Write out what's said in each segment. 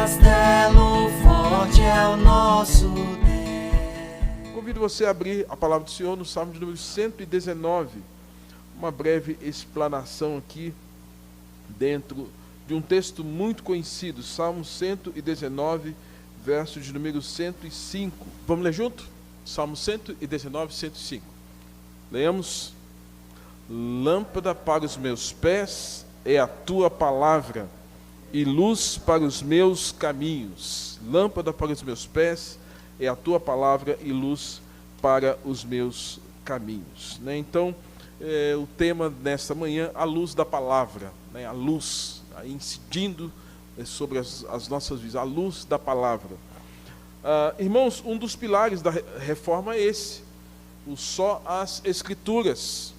castelo forte é o nosso Deus. Convido você a abrir a palavra do Senhor no Salmo de número 119. Uma breve explanação aqui dentro de um texto muito conhecido, Salmo 119, verso de número 105. Vamos ler junto? Salmo 119, 105. Leamos. Lâmpada para os meus pés é a tua palavra e luz para os meus caminhos. Lâmpada para os meus pés é a tua palavra e luz para os meus caminhos. Então, o tema nesta manhã, a luz da palavra, a luz, incidindo sobre as nossas vidas, a luz da palavra. Irmãos, um dos pilares da reforma é esse, só as escrituras,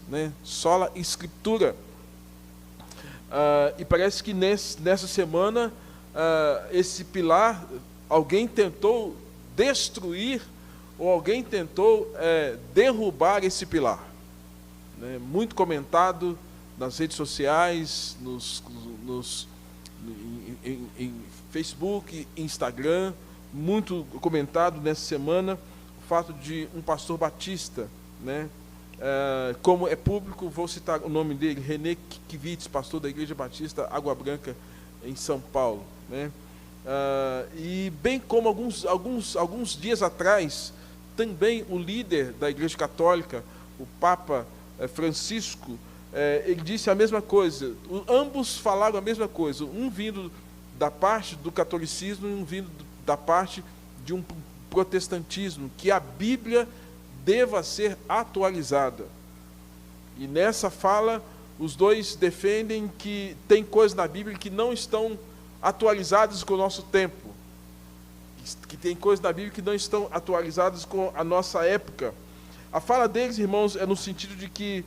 sola escritura. E parece que nessa semana, esse pilar, alguém tentou destruir, ou alguém tentou derrubar esse pilar. Muito comentado nas redes sociais, em Facebook, Instagram, muito comentado nessa semana, o fato de um pastor batista, como é público, vou citar o nome dele, René Kivitz, pastor da Igreja Batista Água Branca, em São Paulo. E bem como alguns dias atrás, também o líder da Igreja Católica, o Papa Francisco, ele disse a mesma coisa. Ambos falaram a mesma coisa, um vindo da parte do catolicismo e um vindo da parte de um protestantismo, que a Bíblia deva ser atualizada. E nessa fala, os dois defendem que tem coisas na Bíblia que não estão atualizadas com o nosso tempo, que tem coisas na Bíblia que não estão atualizadas com a nossa época. A fala deles, irmãos, é no sentido de que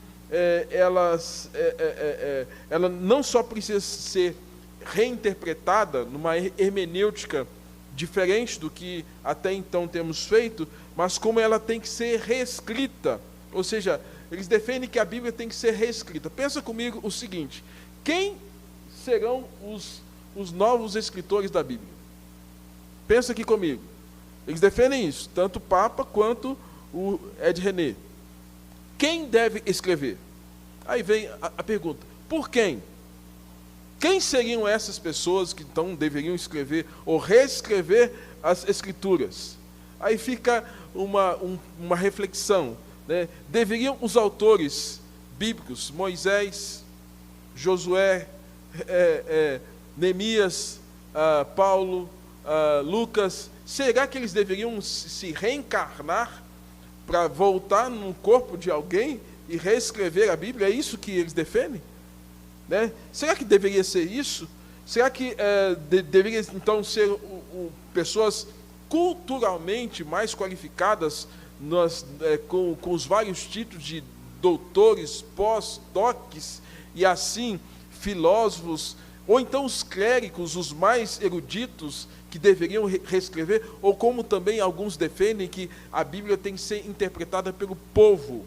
ela não só precisa ser reinterpretada numa hermenêutica diferente do que até então temos feito, mas como ela tem que ser reescrita. Ou seja, eles defendem que a Bíblia tem que ser reescrita. Pensa comigo o seguinte: quem serão os novos escritores da Bíblia? Pensa aqui comigo. Eles defendem isso, tanto o Papa quanto o Ed René. Quem deve escrever? Aí vem a pergunta: por quem? Quem seriam essas pessoas que então deveriam escrever ou reescrever as Escrituras? Aí fica uma reflexão. Deveriam os autores bíblicos, Moisés, Josué, Neemias, Paulo, Lucas, será que eles deveriam se reencarnar para voltar no corpo de alguém e reescrever a Bíblia? É isso que eles defendem? Será que deveria ser isso? Será que deveria então ser pessoas culturalmente mais qualificadas, com os vários títulos de doutores, pós-docs e assim, filósofos, ou então os clérigos, os mais eruditos, que deveriam reescrever, ou como também alguns defendem que a Bíblia tem que ser interpretada pelo povo,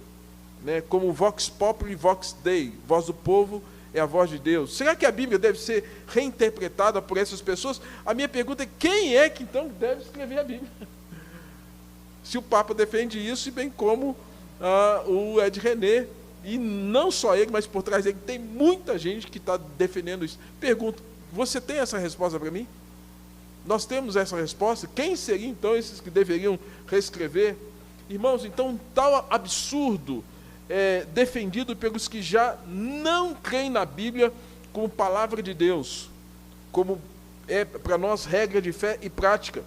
como vox populi, vox dei, voz do povo é a voz de Deus. Será que a Bíblia deve ser reinterpretada por essas pessoas? A minha pergunta é: quem é que então deve escrever a Bíblia? Se o Papa defende isso, e bem como o Ed René, e não só ele, mas por trás dele tem muita gente que está defendendo isso. Pergunto: você tem essa resposta para mim? Nós temos essa resposta? Quem seriam então esses que deveriam reescrever? Irmãos, então tal absurdo defendido pelos que já não creem na Bíblia como palavra de Deus, como para nós regra de fé e prática.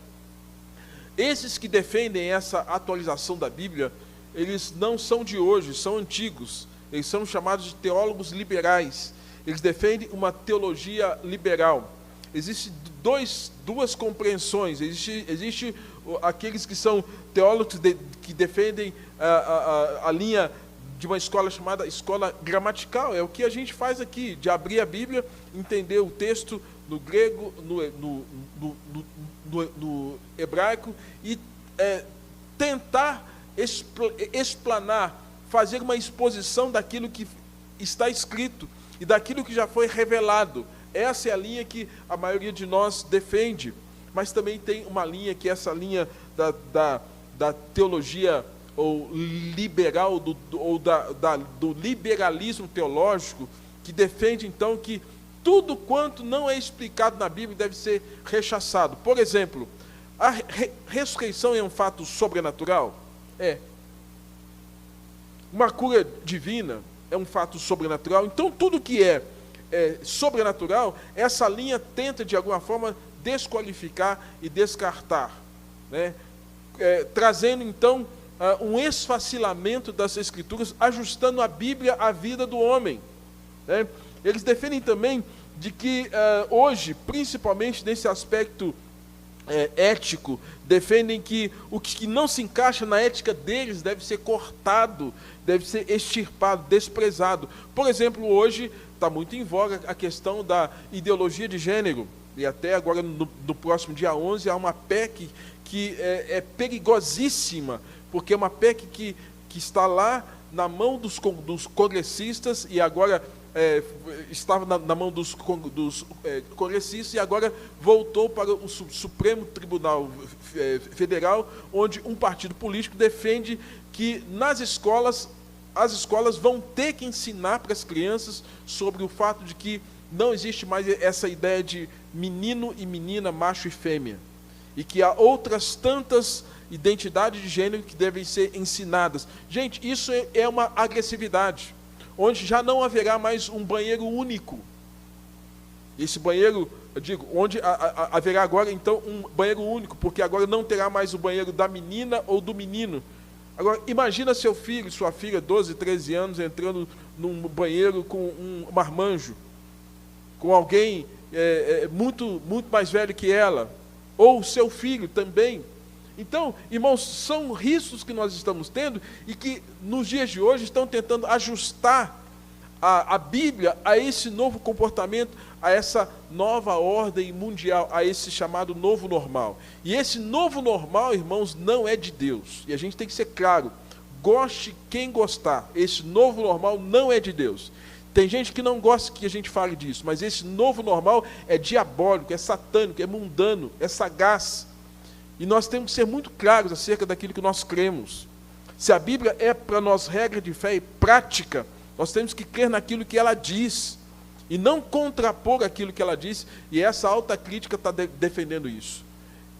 Esses que defendem essa atualização da Bíblia, eles não são de hoje, são antigos. Eles são chamados de teólogos liberais. Eles defendem uma teologia liberal. Existem duas compreensões. Existe aqueles que são teólogos que defendem a linha de uma escola chamada escola gramatical. É o que a gente faz aqui, de abrir a Bíblia, entender o texto no grego, no hebraico, e tentar explanar, fazer uma exposição daquilo que está escrito e daquilo que já foi revelado. Essa é a linha que a maioria de nós defende. mas também tem uma linha que é essa linha da teologia ou liberal, do liberalismo teológico, que defende então que tudo quanto não é explicado na Bíblia deve ser rechaçado. Por exemplo, a ressurreição é um fato sobrenatural? É. Uma cura divina é um fato sobrenatural. Então, tudo que é sobrenatural, essa linha tenta, de alguma forma, desqualificar e descartar, né? Trazendo, então, um esfacelamento das Escrituras, ajustando a Bíblia à vida do homem, né? Eles defendem também de que, hoje, principalmente nesse aspecto ético, defendem que o que não se encaixa na ética deles deve ser cortado, deve ser extirpado, desprezado. Por exemplo, hoje está muito em voga a questão da ideologia de gênero, e até agora no próximo dia 11 há uma PEC que é perigosíssima, porque é uma PEC que está lá na mão dos congressistas, e agora estava na mão dos congressistas, e agora voltou para o Supremo Tribunal Federal, onde um partido político defende que nas escolas, as escolas vão ter que ensinar para as crianças sobre o fato de que não existe mais essa ideia de menino e menina, macho e fêmea, e que há outras tantas identidades de gênero que devem ser ensinadas. Gente, isso é uma agressividade, onde já não haverá mais um banheiro único. Esse banheiro, eu digo, onde haverá agora, então, um banheiro único, porque agora não terá mais o banheiro da menina ou do menino. Agora, imagina seu filho, sua filha, 12, 13 anos, entrando num banheiro com um marmanjo, com alguém muito mais velho que ela, ou seu filho também. Então, irmãos, são riscos que nós estamos tendo e que nos dias de hoje estão tentando ajustar a Bíblia a esse novo comportamento, a essa nova ordem mundial, a esse chamado novo normal. E esse novo normal, irmãos, não é de Deus. E a gente tem que ser claro, goste quem gostar, esse novo normal não é de Deus. Tem gente que não gosta que a gente fale disso, mas esse novo normal é diabólico, é satânico, é mundano, é sagaz. E nós temos que ser muito claros acerca daquilo que nós cremos. Se a Bíblia é para nós regra de fé e prática, nós temos que crer naquilo que ela diz, e não contrapor aquilo que ela diz, e essa alta crítica está defendendo isso.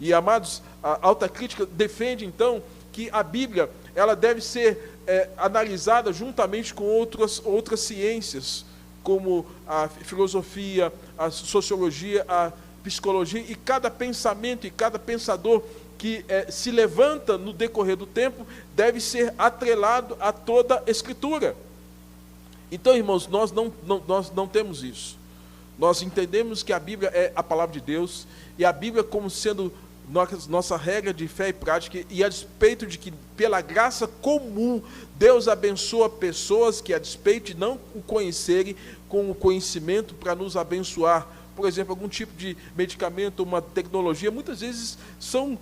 E, amados, a alta crítica defende, então, que a Bíblia ela deve ser analisada juntamente com outras ciências, como a filosofia, a sociologia, a psicologia, e cada pensamento e cada pensador que se levanta no decorrer do tempo deve ser atrelado a toda a Escritura. Então, irmãos, nós não temos isso. Nós entendemos que a Bíblia é a palavra de Deus, e a Bíblia como sendo nossa regra de fé e prática, e a despeito de que, pela graça comum, Deus abençoa pessoas que, a despeito de não o conhecerem, com o conhecimento para nos abençoar. Por exemplo, algum tipo de medicamento, uma tecnologia, muitas vezes são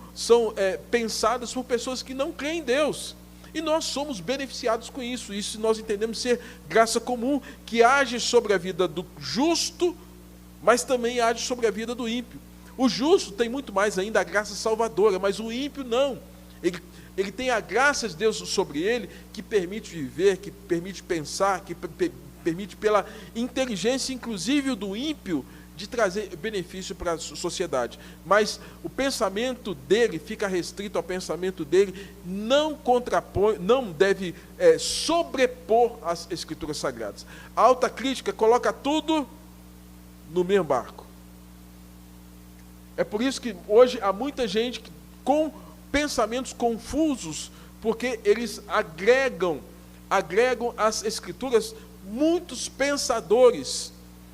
pensadas por pessoas que não creem em Deus. E nós somos beneficiados com isso. Isso nós entendemos ser graça comum, que age sobre a vida do justo, mas também age sobre a vida do ímpio. O justo tem muito mais ainda a graça salvadora, mas o ímpio não. Ele tem a graça de Deus sobre ele, que permite viver, que permite pensar, que permite, pela inteligência, inclusive do ímpio, de trazer benefício para a sociedade. Mas o pensamento dele fica restrito ao pensamento dele, não contrapõe, não deve sobrepor as Escrituras Sagradas. A alta crítica coloca tudo no mesmo barco. É por isso que hoje há muita gente com pensamentos confusos, porque eles agregam às Escrituras muitos pensadores.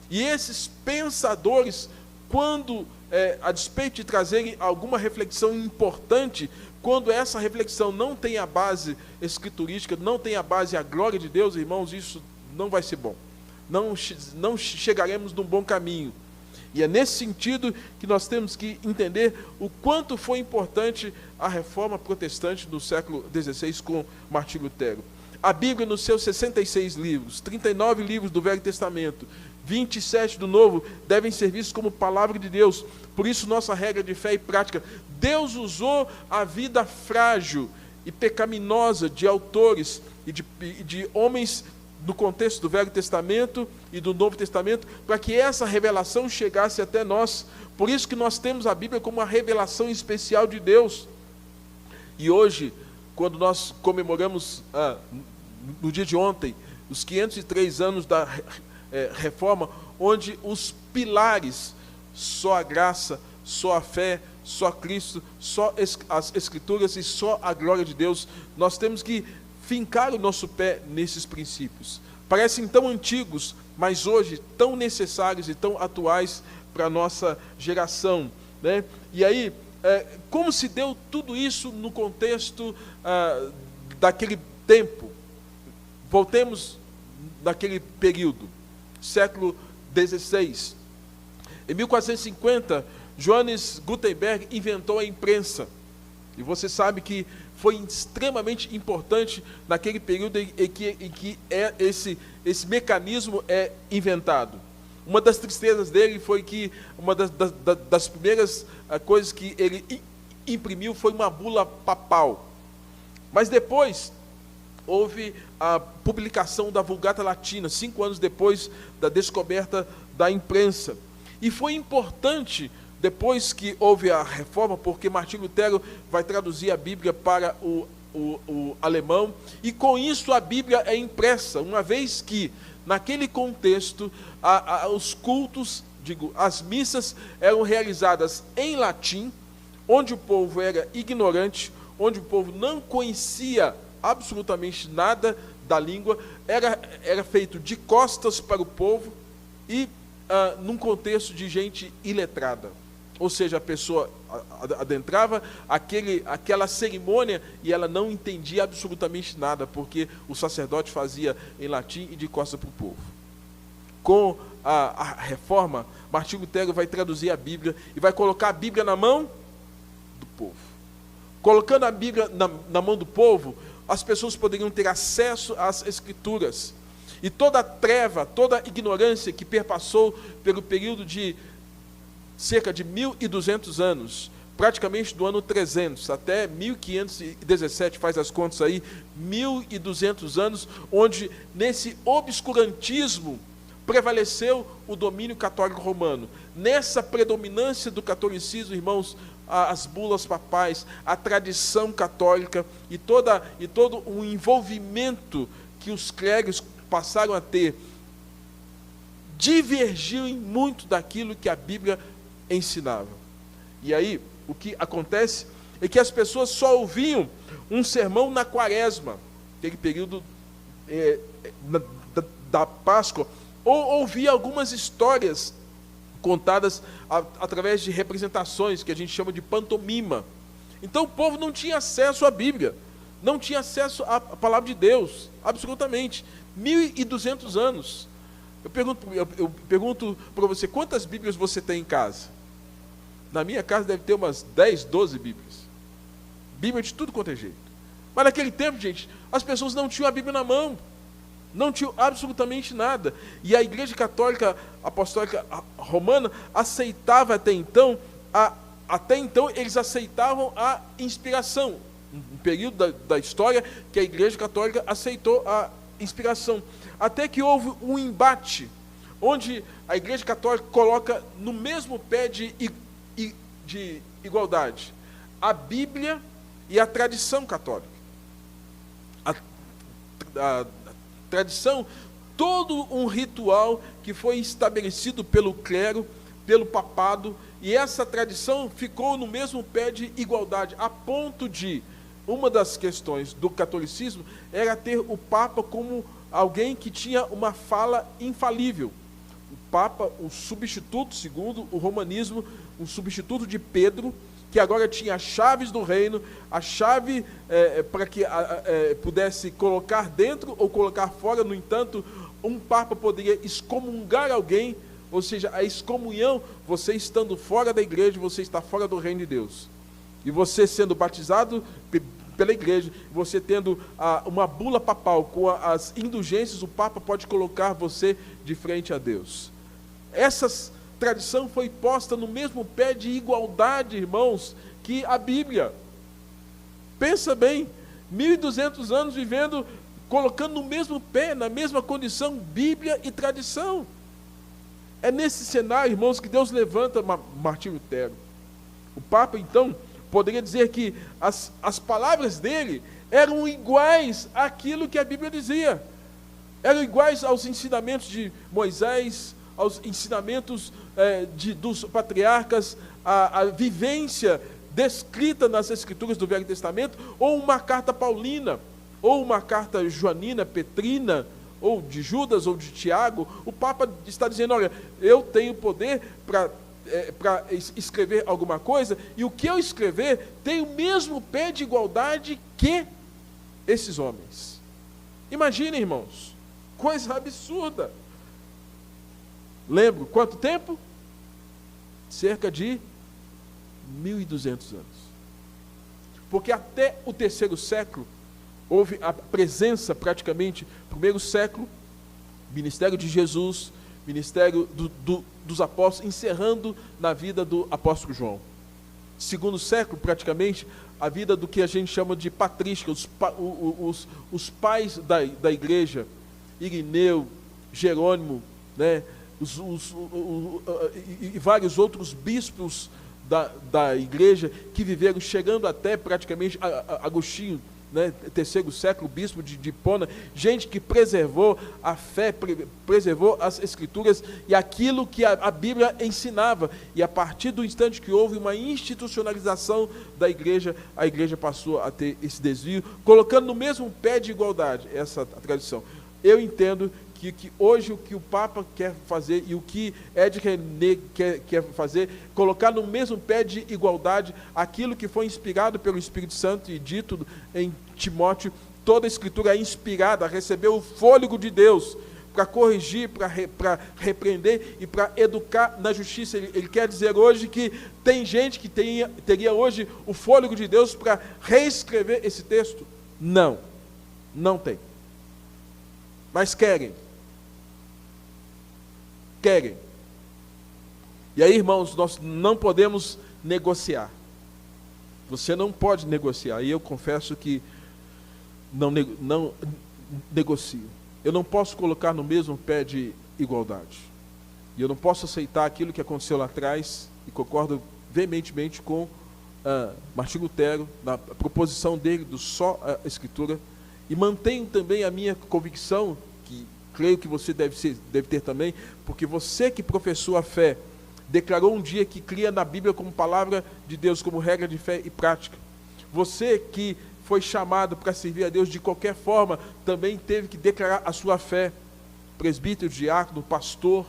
E esses pensadores, quando, a despeito de trazerem alguma reflexão importante, quando essa reflexão não tem a base escriturística, não tem a base a glória de Deus, irmãos, isso não vai ser bom. Não chegaremos num bom caminho. E é nesse sentido que nós temos que entender o quanto foi importante a reforma protestante do século XVI com Martinho Lutero. A Bíblia, nos seus 66 livros, 39 livros do Velho Testamento, 27 do Novo devem ser vistos como palavra de Deus. Por isso, nossa regra de fé e prática. Deus usou a vida frágil e pecaminosa de autores e de homens no contexto do Velho Testamento e do Novo Testamento, para que essa revelação chegasse até nós. Por isso que nós temos a Bíblia como uma revelação especial de Deus. E hoje, quando nós comemoramos, no dia de ontem, os 503 anos da Reforma, onde os pilares, só a graça, só a fé, só Cristo, só as Escrituras e só a glória de Deus, nós temos que fincar o nosso pé nesses princípios. Parecem tão antigos, mas hoje tão necessários e tão atuais para a nossa geração, né? E aí, como se deu tudo isso no contexto daquele tempo? Voltemos naquele período, século XVI. Em 1450, Johannes Gutenberg inventou a imprensa. E você sabe que foi extremamente importante naquele período em que esse mecanismo é inventado. Uma das tristezas dele foi que uma das primeiras coisas que ele imprimiu foi uma bula papal. Mas depois houve a publicação da Vulgata Latina, 5 anos depois da descoberta da imprensa. E foi importante, depois que houve a reforma, porque Martinho Lutero vai traduzir a Bíblia para o alemão, e com isso a Bíblia é impressa, uma vez que, naquele contexto, os cultos, as missas eram realizadas em latim, onde o povo era ignorante, onde o povo não conhecia absolutamente nada da língua, era feito de costas para o povo e num contexto de gente iletrada. Ou seja, a pessoa adentrava aquela cerimônia e ela não entendia absolutamente nada, porque o sacerdote fazia em latim e de costas para o povo. Com a reforma, Martinho Lutero vai traduzir a Bíblia e vai colocar a Bíblia na mão do povo. Colocando a Bíblia na mão do povo, as pessoas poderiam ter acesso às Escrituras. E toda a treva, toda a ignorância que perpassou pelo período de cerca de 1.200 anos, praticamente do ano 300 até 1517, faz as contas aí, 1.200 anos, onde nesse obscurantismo prevaleceu o domínio católico romano. Nessa predominância do catolicismo, irmãos, as bulas papais, a tradição católica e todo o envolvimento que os clérigos passaram a ter, divergiu em muito daquilo que a Bíblia ensinava. E aí, o que acontece é que as pessoas só ouviam um sermão na quaresma, aquele período da Páscoa, ou ouvia algumas histórias contadas através de representações, que a gente chama de pantomima. Então o povo não tinha acesso à Bíblia, não tinha acesso à palavra de Deus, absolutamente. 1.200 anos. Eu pergunto para você, quantas Bíblias você tem em casa? Na minha casa deve ter umas 10, 12 Bíblias. Bíblia de tudo quanto é jeito. Mas naquele tempo, gente, as pessoas não tinham a Bíblia na mão. Não tinham absolutamente nada. E a Igreja Católica Apostólica Romana aceitava até então eles aceitavam a inspiração. Um período da história que a Igreja Católica aceitou a inspiração. Até que houve um embate, onde a Igreja Católica coloca no mesmo pé de igualdade a Bíblia e a tradição católica. A tradição, todo um ritual que foi estabelecido pelo clero, pelo papado, e essa tradição ficou no mesmo pé de igualdade, a ponto de, uma das questões do catolicismo era ter o Papa como alguém que tinha uma fala infalível. O Papa, o substituto, segundo o romanismo, um substituto de Pedro, que agora tinha as chaves do reino, a chave para que pudesse colocar dentro ou colocar fora. No entanto, um Papa poderia excomungar alguém, ou seja, a excomunhão, você estando fora da igreja, você está fora do reino de Deus. E você sendo batizado pela igreja, você tendo uma bula papal com as indulgências, o Papa pode colocar você de frente a Deus. Essa tradição foi posta no mesmo pé de igualdade, irmãos, que a Bíblia. Pensa bem, 1.200 anos vivendo, colocando no mesmo pé, na mesma condição, Bíblia e tradição. É nesse cenário, irmãos, que Deus levanta Martinho Lutero. O Papa, então, poderia dizer que as palavras dele eram iguais àquilo que a Bíblia dizia. Eram iguais aos ensinamentos de Moisés, aos ensinamentos dos patriarcas, a vivência descrita nas Escrituras do Velho Testamento, ou uma carta paulina, ou uma carta joanina, petrina, ou de Judas, ou de Tiago. O Papa está dizendo, olha, eu tenho poder para escrever alguma coisa, e o que eu escrever tem o mesmo pé de igualdade que esses homens. Imaginem, irmãos, coisa absurda. Lembro, quanto tempo? Cerca de 1.200 anos. Porque até o 3º século, houve a presença praticamente, primeiro século, ministério de Jesus, ministério dos apóstolos, encerrando na vida do apóstolo João. Segundo século, praticamente, a vida do que a gente chama de patrística, os pais da igreja, Irineu, Jerônimo, né, e vários outros bispos da igreja que viveram, chegando até praticamente Agostinho, né, 3º século, bispo de Hipona, gente que preservou a fé, preservou as Escrituras e aquilo que a Bíblia ensinava. E a partir do instante que houve uma institucionalização da igreja, a igreja passou a ter esse desvio, colocando no mesmo pé de igualdade essa tradição. Eu entendo que hoje o que o Papa quer fazer e o que Ed René quer fazer, colocar no mesmo pé de igualdade aquilo que foi inspirado pelo Espírito Santo e dito em Timóteo, toda a Escritura é inspirada, recebeu o fôlego de Deus para corrigir, para repreender e para educar na justiça. Ele quer dizer hoje que tem gente que teria hoje o fôlego de Deus para reescrever esse texto? Não, não tem. Mas querem. E aí, irmãos, nós não podemos negociar. Você não pode negociar. E eu confesso que não negocio. Eu não posso colocar no mesmo pé de igualdade. E eu não posso aceitar aquilo que aconteceu lá atrás, e concordo veementemente com Martinho Lutero, na proposição dele do só a Escritura, e mantenho também a minha convicção, que creio que você deve ter também, porque você que professou a fé, declarou um dia que cria na Bíblia como palavra de Deus, como regra de fé e prática. Você que foi chamado para servir a Deus de qualquer forma, também teve que declarar a sua fé. Presbítero, diácono, pastor,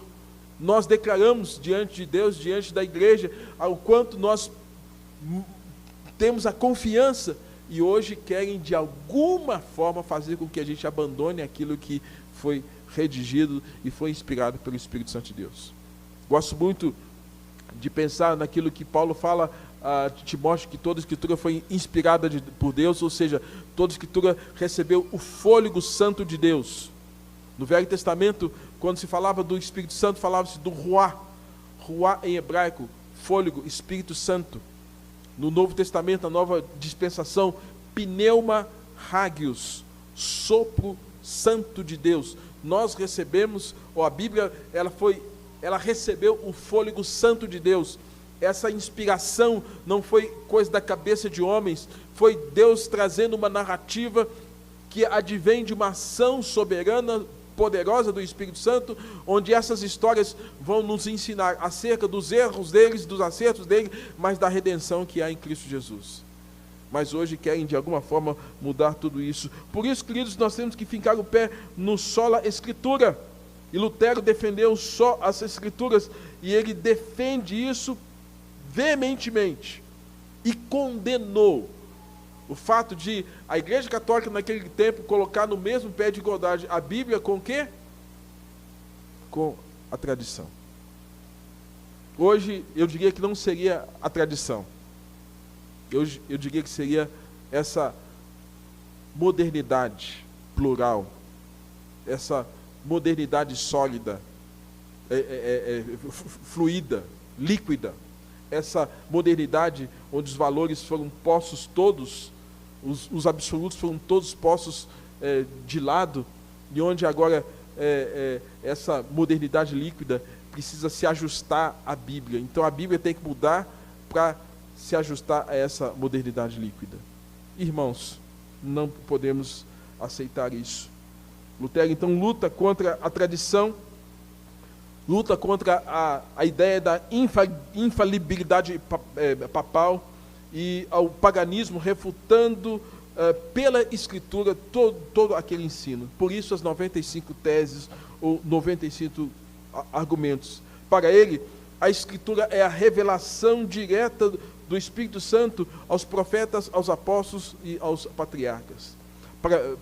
nós declaramos diante de Deus, diante da igreja, ao quanto nós temos a confiança, e hoje querem de alguma forma fazer com que a gente abandone aquilo que foi redigido e foi inspirado pelo Espírito Santo de Deus. Gosto muito de pensar naquilo que Paulo fala a Timóteo, que toda a Escritura foi inspirada por Deus, ou seja, toda a Escritura recebeu o fôlego santo de Deus. No Velho Testamento, quando se falava do Espírito Santo, falava-se do Ruá em hebraico, fôlego, Espírito Santo. No Novo Testamento, a nova dispensação, pneuma hagios, sopro santo de Deus. Nós recebemos, ou a Bíblia, ela recebeu o fôlego santo de Deus. Essa inspiração não foi coisa da cabeça de homens, foi Deus trazendo uma narrativa que advém de uma ação soberana, poderosa do Espírito Santo, onde essas histórias vão nos ensinar acerca dos erros deles, dos acertos deles, mas da redenção que há em Cristo Jesus. Mas hoje querem de alguma forma mudar tudo isso. Por isso, queridos, nós temos que fincar o pé no sola Escritura. E Lutero defendeu só as Escrituras, e ele defende isso veementemente e condenou o fato de a Igreja Católica naquele tempo colocar no mesmo pé de igualdade a Bíblia com o quê? Com a tradição. Hoje eu diria que não seria a tradição. Eu diria que seria essa modernidade plural, essa modernidade sólida, fluida, líquida, essa modernidade onde os valores foram postos todos, os absolutos foram todos postos de lado, e onde agora essa modernidade líquida precisa se ajustar à Bíblia. Então a Bíblia tem que mudar para se ajustar a essa modernidade líquida. Irmãos, não podemos aceitar isso. Lutero então luta contra a tradição, luta contra a ideia da infalibilidade papal e ao paganismo, refutando pela Escritura todo aquele ensino. Por isso as 95 teses ou 95 argumentos. Para ele, a Escritura é a revelação direta do Espírito Santo aos profetas, aos apóstolos e aos patriarcas.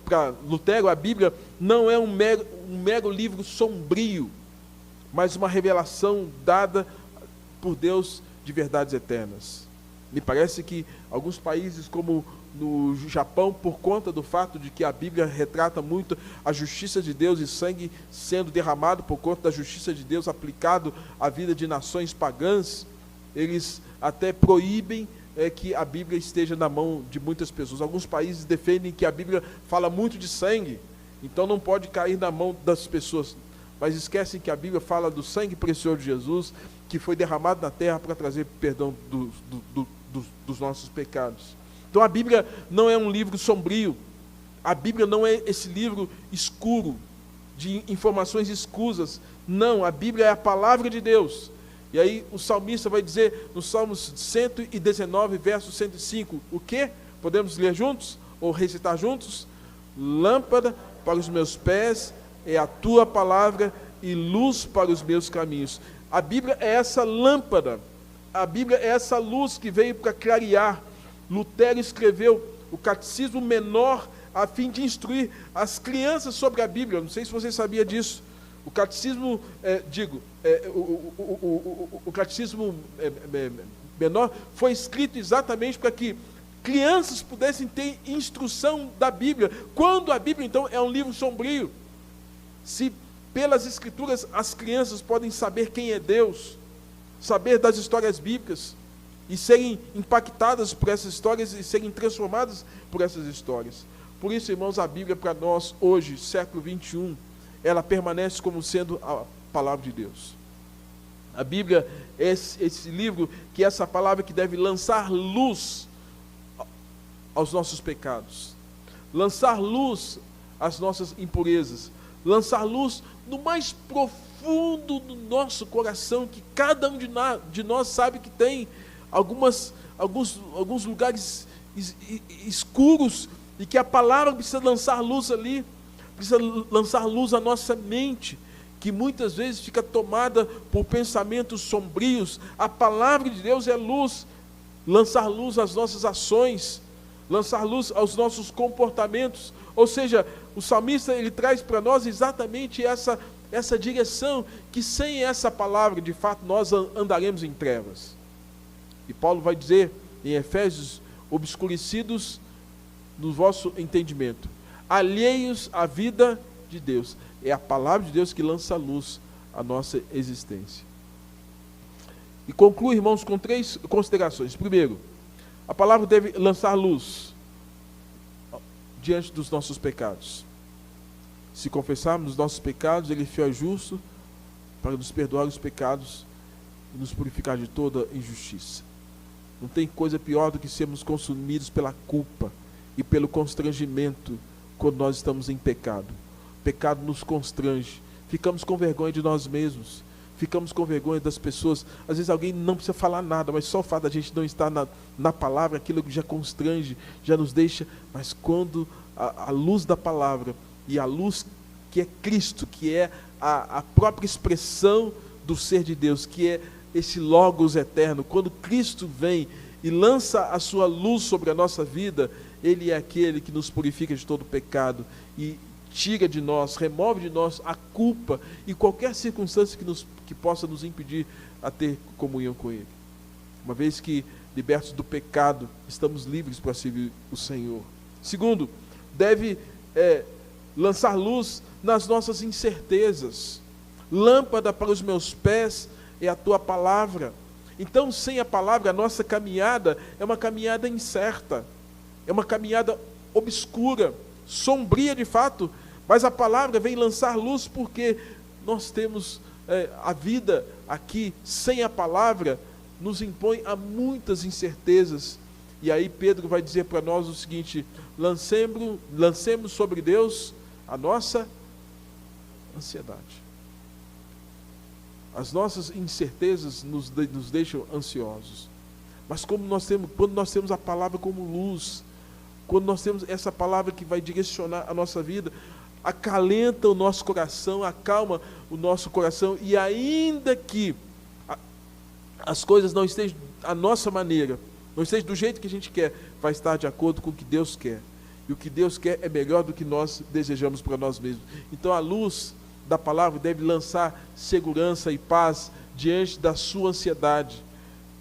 Para Lutero, a Bíblia não é um mero livro sombrio, mas uma revelação dada por Deus de verdades eternas. Me parece que alguns países, como no Japão, por conta do fato de que a Bíblia retrata muito a justiça de Deus e sangue sendo derramado por conta da justiça de Deus aplicado à vida de nações pagãs, eles até proíbem que a Bíblia esteja na mão de muitas pessoas. Alguns países defendem que a Bíblia fala muito de sangue, então não pode cair na mão das pessoas, mas esquecem que a Bíblia fala do sangue precioso de Jesus, que foi derramado na terra para trazer perdão dos nossos pecados. Então a Bíblia não é um livro sombrio, a Bíblia não é esse livro escuro, de informações escusas. Não, a Bíblia é a palavra de Deus. E aí o salmista vai dizer no Salmos 119, verso 105, o quê? Podemos ler juntos? Ou recitar juntos? Lâmpada para os meus pés é a tua palavra e luz para os meus caminhos. A Bíblia é essa lâmpada, a Bíblia é essa luz que veio para clarear. Lutero escreveu o Catecismo Menor a fim de instruir as crianças sobre a Bíblia. Não sei se você sabia disso. O Catecismo, o Catecismo Menor foi escrito exatamente para que crianças pudessem ter instrução da Bíblia. Quando a Bíblia, então, é um livro sombrio. Se pelas Escrituras as crianças podem saber quem é Deus, saber das histórias bíblicas, e serem impactadas por essas histórias e serem transformadas por essas histórias. Por isso, irmãos, a Bíblia para nós, hoje, século 21, ela permanece como sendo a palavra de Deus. A Bíblia é esse livro, que é essa palavra que deve lançar luz aos nossos pecados, lançar luz às nossas impurezas, lançar luz no mais profundo do nosso coração, que cada um de nós sabe que tem alguns lugares escuros, e que a palavra precisa lançar luz ali, precisa lançar luz à nossa mente, que muitas vezes fica tomada por pensamentos sombrios. A palavra de Deus é luz, lançar luz às nossas ações, lançar luz aos nossos comportamentos. Ou seja, o salmista ele traz para nós exatamente essa direção, que sem essa palavra, de fato, nós andaremos em trevas. E Paulo vai dizer em Efésios: obscurecidos no vosso entendimento, alheios à vida de Deus. É a palavra de Deus que lança luz à nossa existência. E concluo, irmãos, com 3 considerações. Primeiro, a palavra deve lançar luz diante dos nossos pecados. Se confessarmos os nossos pecados, Ele é fiel e justo para nos perdoar os pecados e nos purificar de toda injustiça. Não tem coisa pior do que sermos consumidos pela culpa e pelo constrangimento quando nós estamos em pecado. O pecado nos constrange, ficamos com vergonha de nós mesmos, ficamos com vergonha das pessoas. Às vezes alguém não precisa falar nada, mas só o fato da gente não estar na palavra, aquilo que já constrange, já nos deixa. Mas quando a luz da palavra, e a luz que é Cristo, que é a própria expressão do ser de Deus, que é esse Logos eterno, quando Cristo vem e lança a sua luz sobre a nossa vida, Ele é aquele que nos purifica de todo pecado e tira de nós, remove de nós a culpa e qualquer circunstância que possa nos impedir a ter comunhão com Ele. Uma vez que libertos do pecado, estamos livres para servir o Senhor. Segundo, deve lançar luz nas nossas incertezas. Lâmpada para os meus pés é a tua palavra. Então, sem a palavra, a nossa caminhada é uma caminhada incerta, é uma caminhada obscura, sombria de fato, mas a palavra vem lançar luz, porque nós temos a vida aqui sem a palavra, nos impõe a muitas incertezas. E aí Pedro vai dizer para nós o seguinte: lancemos sobre Deus a nossa ansiedade. As nossas incertezas nos deixam ansiosos. Mas quando nós temos a palavra como luz, quando nós temos essa palavra que vai direcionar a nossa vida, acalenta o nosso coração, acalma o nosso coração, e ainda que as coisas não estejam à nossa maneira, não estejam do jeito que a gente quer, vai estar de acordo com o que Deus quer. E o que Deus quer é melhor do que nós desejamos para nós mesmos. Então a luz da palavra deve lançar segurança e paz diante da sua ansiedade.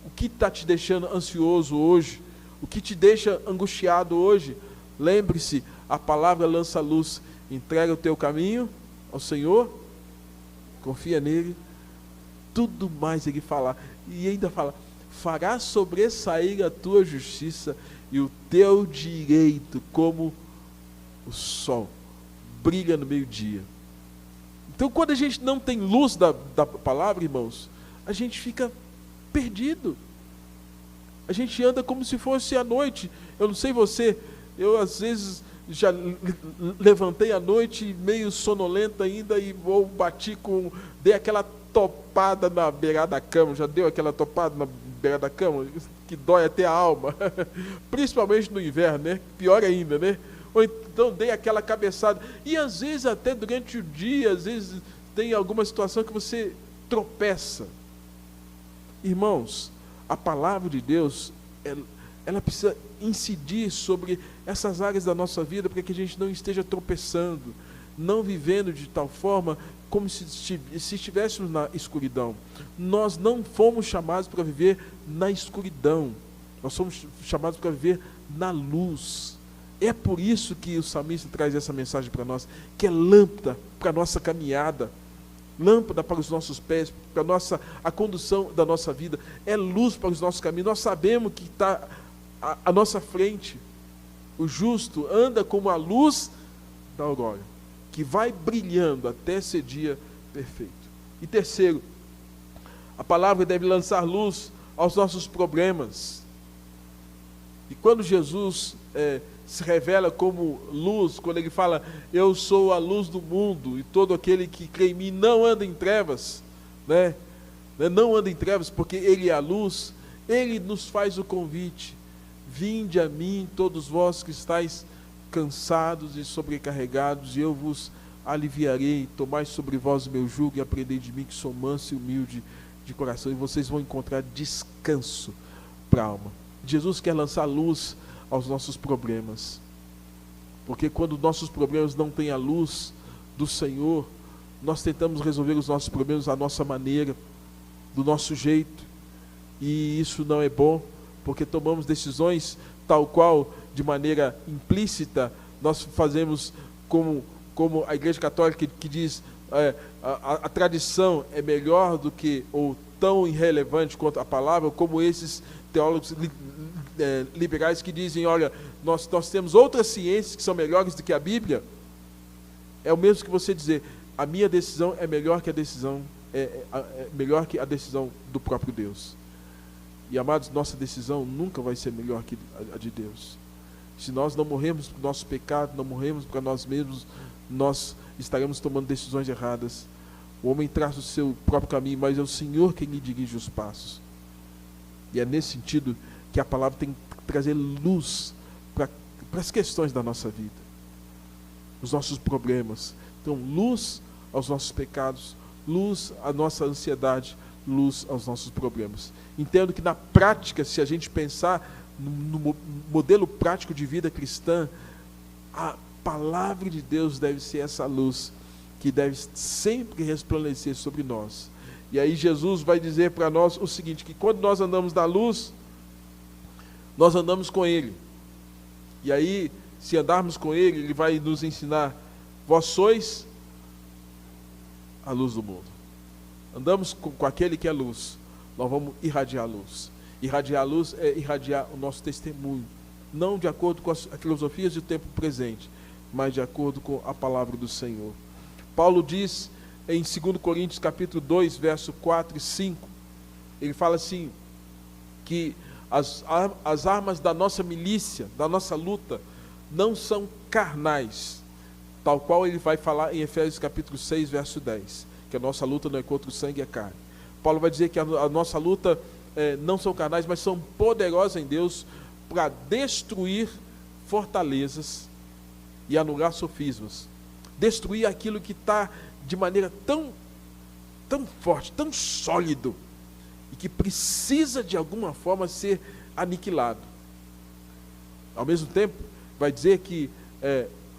O que está te deixando ansioso hoje? O que te deixa angustiado hoje? Lembre-se, a palavra lança luz. Entrega o teu caminho ao Senhor, confia nele, tudo mais ele fala. E ainda fala: fará sobressair a tua justiça e o teu direito como o sol brilha no meio-dia. Então, quando a gente não tem luz da palavra, irmãos, a gente fica perdido. A gente anda como se fosse à noite. Eu não sei você, eu às vezes já levantei à noite meio sonolento ainda e dei aquela topada na beirada da cama. Já deu aquela topada na beirada da cama? Que dói até a alma. Principalmente no inverno, né? Pior ainda, né? Ou então dei aquela cabeçada. E às vezes até durante o dia, às vezes tem alguma situação que você tropeça. Irmãos, a palavra de Deus, ela precisa incidir sobre essas áreas da nossa vida, para que a gente não esteja tropeçando, não vivendo de tal forma como se estivéssemos na escuridão. Nós não fomos chamados para viver na escuridão, nós somos chamados para viver na luz. É por isso que o salmista traz essa mensagem para nós, que é lâmpada para a nossa caminhada, lâmpada para os nossos pés, para a condução da nossa vida, é luz para os nossos caminhos. Nós sabemos que está à nossa frente. O justo anda como a luz da aurora, que vai brilhando até ser dia perfeito. E terceiro, a palavra deve lançar luz aos nossos problemas. E quando Jesus se revela como luz, quando ele fala: eu sou a luz do mundo, e todo aquele que crê em mim não anda em trevas, né? Não anda em trevas, porque ele é a luz. Ele nos faz o convite: vinde a mim, todos vós que estáis cansados e sobrecarregados, e eu vos aliviarei. Tomai sobre vós o meu jugo e aprendei de mim, que sou manso e humilde de coração, e vocês vão encontrar descanso para a alma. Jesus quer lançar luz aos nossos problemas, porque quando nossos problemas não têm a luz do Senhor, nós tentamos resolver os nossos problemas à nossa maneira, do nosso jeito, e isso não é bom, porque tomamos decisões tal qual, de maneira implícita, nós fazemos como a Igreja Católica que diz: a tradição é melhor do que, ou tão irrelevante quanto a palavra, como esses teólogos liberais que dizem: olha, nós temos outras ciências que são melhores do que a Bíblia. É o mesmo que você dizer: a minha decisão é melhor que a decisão melhor que a decisão do próprio Deus. E amados, nossa decisão nunca vai ser melhor que a de Deus. Se nós não morrermos para o nosso pecado, não morrermos para nós mesmos, nós estaremos tomando decisões erradas. O homem traça o seu próprio caminho, mas é o Senhor quem lhe dirige os passos. E é nesse sentido que a palavra tem que trazer luz para as questões da nossa vida, os nossos problemas. Então, luz aos nossos pecados, luz à nossa ansiedade, luz aos nossos problemas. Entendo que na prática, se a gente pensar no modelo prático de vida cristã, a palavra de Deus deve ser essa luz que deve sempre resplandecer sobre nós. E aí Jesus vai dizer para nós o seguinte, que quando nós andamos na luz, nós andamos com Ele. E aí se andarmos com Ele, Ele vai nos ensinar: vós sois a luz do mundo. Andamos com aquele que é luz, nós vamos irradiar a luz. Irradiar a luz é irradiar o nosso testemunho, não de acordo com as filosofias do tempo presente, mas de acordo com a palavra do Senhor. Paulo diz em 2 Coríntios capítulo 2, verso 4 e 5, ele fala assim, que as armas da nossa milícia, da nossa luta, não são carnais, tal qual ele vai falar em Efésios capítulo 6, verso 10, que a nossa luta não é contra o sangue e a carne. Paulo vai dizer que a nossa luta não são carnais, mas são poderosas em Deus para destruir fortalezas e anular sofismas. Destruir aquilo que está de maneira tão forte, tão sólido, e que precisa de alguma forma ser aniquilado. Ao mesmo tempo, vai dizer que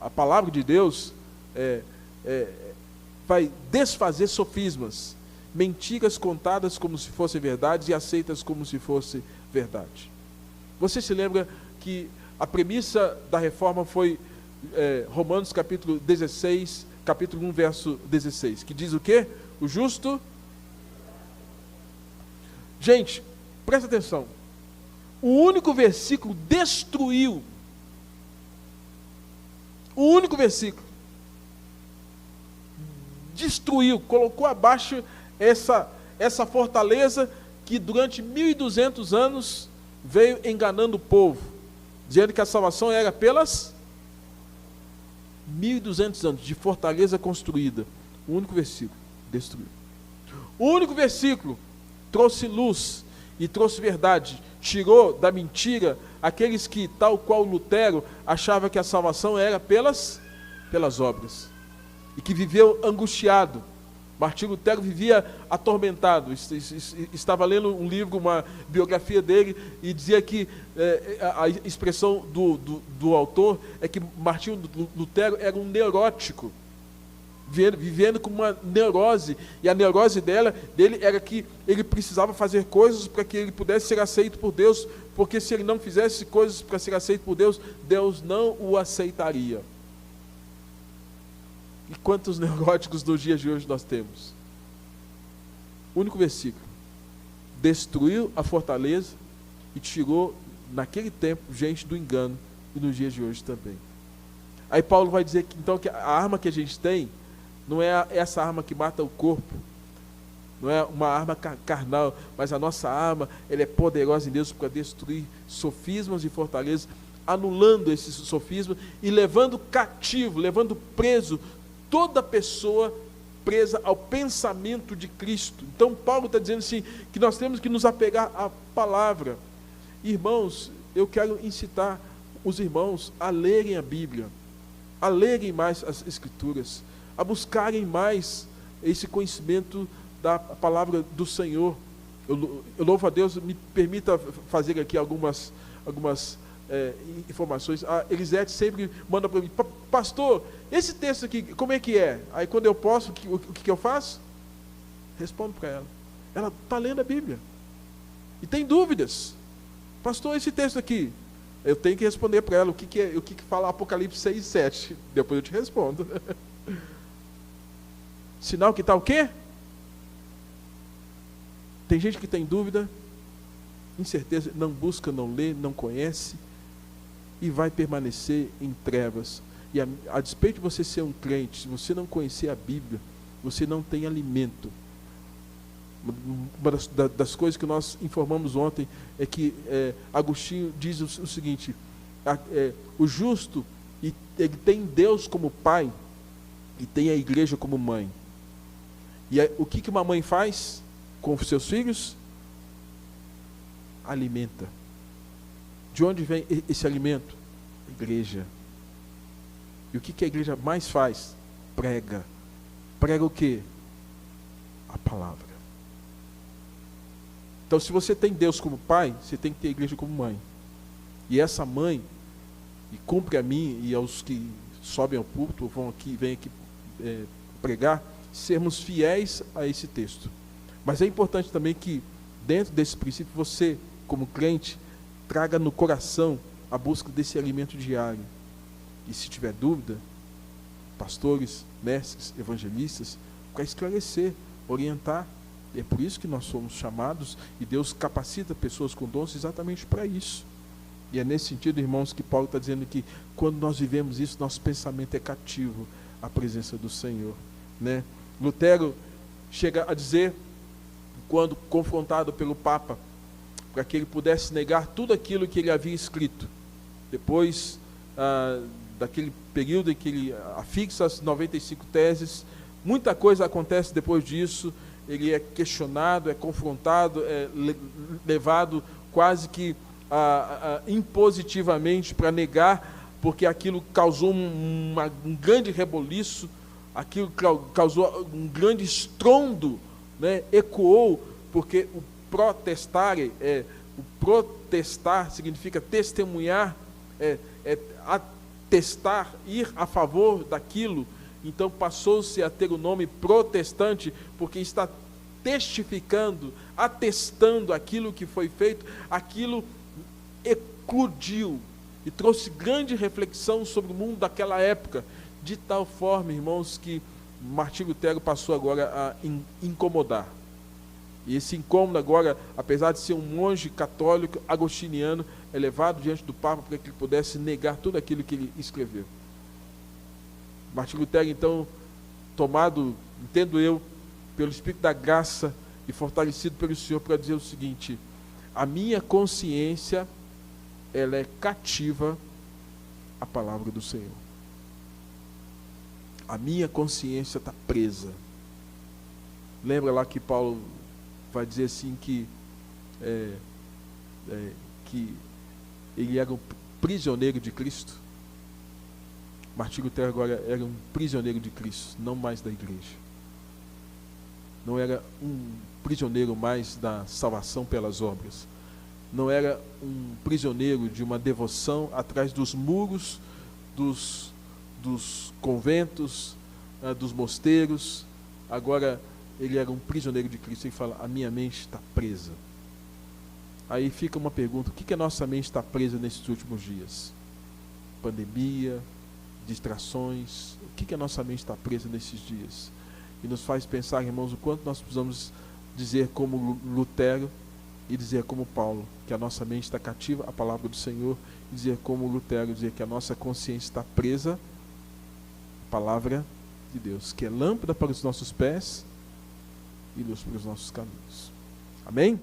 a palavra de Deus vai desfazer sofismas, mentiras contadas como se fossem verdades e aceitas como se fosse verdade. Você se lembra que a premissa da reforma foi Romanos capítulo 16, capítulo 1, verso 16, que diz o quê? O justo... Gente, presta atenção. O único versículo destruiu. O único versículo destruiu, colocou abaixo essa fortaleza que durante 1200 anos veio enganando o povo, dizendo que a salvação era pelas 1200 anos de fortaleza construída. O único versículo destruiu. O único versículo trouxe luz e trouxe verdade, tirou da mentira aqueles que, tal qual Lutero, achava que a salvação era pelas obras, e que viveu angustiado. Martinho Lutero vivia atormentado. Estava lendo um livro, uma biografia dele, e dizia que a expressão do autor é que Martinho Lutero era um neurótico, vivendo com uma neurose, e a neurose dele era que ele precisava fazer coisas para que ele pudesse ser aceito por Deus, porque se ele não fizesse coisas para ser aceito por Deus, Deus não o aceitaria. E quantos neuróticos nos dias de hoje nós temos? O único versículo destruiu a fortaleza e tirou, naquele tempo, gente do engano, e nos dias de hoje também. Aí Paulo vai dizer que, então, que a arma que a gente tem não é essa arma que mata o corpo, não é uma arma carnal, mas a nossa arma, ela é poderosa em Deus para destruir sofismas e fortalezas, anulando esses sofismas e levando cativo, levando preso toda pessoa presa ao pensamento de Cristo. Então Paulo está dizendo assim, que nós temos que nos apegar à palavra. Irmãos, eu quero incitar os irmãos a lerem a Bíblia, a lerem mais as Escrituras, a buscarem mais esse conhecimento da palavra do Senhor. Eu louvo a Deus, me permita fazer aqui algumas informações. A Elisete sempre manda para mim: pastor, esse texto aqui, como é que é? Aí quando eu posso, o que eu faço? Respondo para ela. Ela está lendo a Bíblia e tem dúvidas. Pastor, esse texto aqui, eu tenho que responder para ela o que fala Apocalipse 6 e 7. Depois eu te respondo. Sinal que está o quê? Tem gente que tem dúvida, incerteza, não busca, não lê, não conhece, e vai permanecer em trevas. E a despeito de você ser um crente, se você não conhecer a Bíblia, você não tem alimento. Uma das coisas que nós informamos ontem é que Agostinho diz o seguinte: o justo, ele tem Deus como pai e tem a igreja como mãe. E o que uma mãe faz com os seus filhos? Alimenta. De onde vem esse alimento? A igreja. E o que a igreja mais faz? Prega. Prega o quê? A palavra. Então, se você tem Deus como pai, você tem que ter a igreja como mãe. E essa mãe, e cumpre a mim e aos que sobem ao púlpito, vêm aqui pregar, sermos fiéis a esse texto. Mas é importante também que, dentro desse princípio, você, como crente, traga no coração a busca desse alimento diário. E se tiver dúvida, pastores, mestres, evangelistas, para esclarecer, orientar. E é por isso que nós somos chamados, e Deus capacita pessoas com dons exatamente para isso. E é nesse sentido, irmãos, que Paulo está dizendo que quando nós vivemos isso, nosso pensamento é cativo à presença do Senhor, né? Lutero chega a dizer, quando confrontado pelo Papa, para que ele pudesse negar tudo aquilo que ele havia escrito, depois daquele período em que ele afixa as 95 teses, muita coisa acontece depois disso, ele é questionado, é confrontado, é levado quase que impositivamente para negar, porque aquilo causou um grande reboliço, aquilo causou um grande estrondo, né? Ecoou, porque o protestar significa testemunhar, atestar, ir a favor daquilo. Então passou-se a ter o nome protestante, porque está testificando, atestando aquilo que foi feito, aquilo eclodiu e trouxe grande reflexão sobre o mundo daquela época, de tal forma, irmãos, que Martinho Lutero passou agora a incomodar. E esse incômodo agora, apesar de ser um monge católico agostiniano, é levado diante do Papa para que ele pudesse negar tudo aquilo que ele escreveu. Martinho Lutero, então, tomado, entendo eu, pelo Espírito da graça e fortalecido pelo Senhor, para dizer o seguinte: a minha consciência, ela é cativa à palavra do Senhor. A minha consciência está presa. Lembra lá que Paulo vai dizer assim que ele era um prisioneiro de Cristo? Martinho Lutero agora era um prisioneiro de Cristo, não mais da igreja. Não era um prisioneiro mais da salvação pelas obras. Não era um prisioneiro de uma devoção atrás dos muros dos conventos, dos mosteiros. Agora ele era um prisioneiro de Cristo. Ele fala: a minha mente está presa. Aí fica uma pergunta: o que a nossa mente está presa nesses últimos dias? Pandemia, distrações. O que a nossa mente está presa nesses dias? E nos faz pensar, irmãos, o quanto nós precisamos dizer como Lutero e dizer como Paulo, que a nossa mente está cativa à palavra do Senhor, e dizer como Lutero, dizer que a nossa consciência está presa à palavra de Deus, que é lâmpada para os nossos pés e luz para os nossos caminhos. Amém?